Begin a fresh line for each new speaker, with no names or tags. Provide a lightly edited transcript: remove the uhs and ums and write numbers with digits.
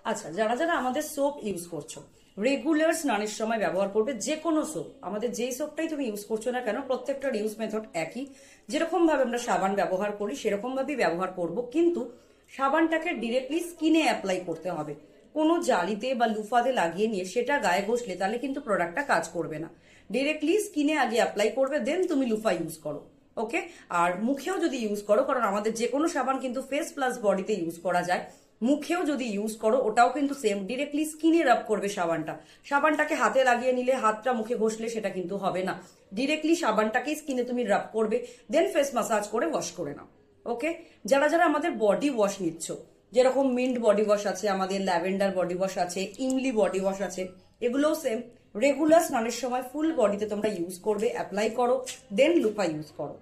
আচ্ছা, যারা যারা আমাদের সোপ ইউজ করছো, রেগুলার স্নানের সময় ব্যবহার করবে যে কোনো সোপ। আমাদের যেই সোপটাই তুমি ইউজ করছো না কেন, প্রত্যেকটার ইউজ মেথড একই। যেরকম ভাবে আমরা সাবান ব্যবহার করি সেরকম ভাবেই ব্যবহার করব, কিন্তু সাবানটাকে ডিরেক্টলি স্কিনে অ্যাপ্লাই করতে হবে। কোনো জালিতে বা লুফাতে লাগিয়ে নিয়ে সেটা গায়ে ঘষলে তাহলে কিন্তু প্রোডাক্টটা কাজ করবে না। ডিরেক্টলি স্কিনে আগে অ্যাপ্লাই করবে, দেন তুমি লুফা ইউজ করো। ওকে। আর মুখেও যদি ইউজ করো, কারণ আমাদের যে কোনো সাবান কিন্তু ফেস প্লাস বডিতে ইউজ করা যায়, মুখেও যদি ইউজ করো ওটাও কিন্তু সেম, ডিরেক্টলি স্কিনে রাব করবে সাবানটা। সাবানটাকে হাতে লাগিয়ে নিলে, হাতটা মুখে ঘষলে সেটা কিন্তু হবে না। ডিরেক্টলি সাবানটাকে স্কিনে তুমি রাব করবে, দেন ফেস মাসাজ করে ওয়াশ করে নাও। ওকে। যারা যারা আমাদের বডি ওয়াশ নিচ্ছ, যেরকম মিন্ট বডি ওয়াশ আছে, আমাদের ল্যাভেন্ডার বডি ওয়াশ আছে, ইমলি বডি ওয়াশ আছে, এগুলোও সেম। রেগুলার স্নানের সময় ফুল বডিতে তোমরা ইউজ করবে, অ্যাপ্লাই করো, দেন লুপা ইউজ করো।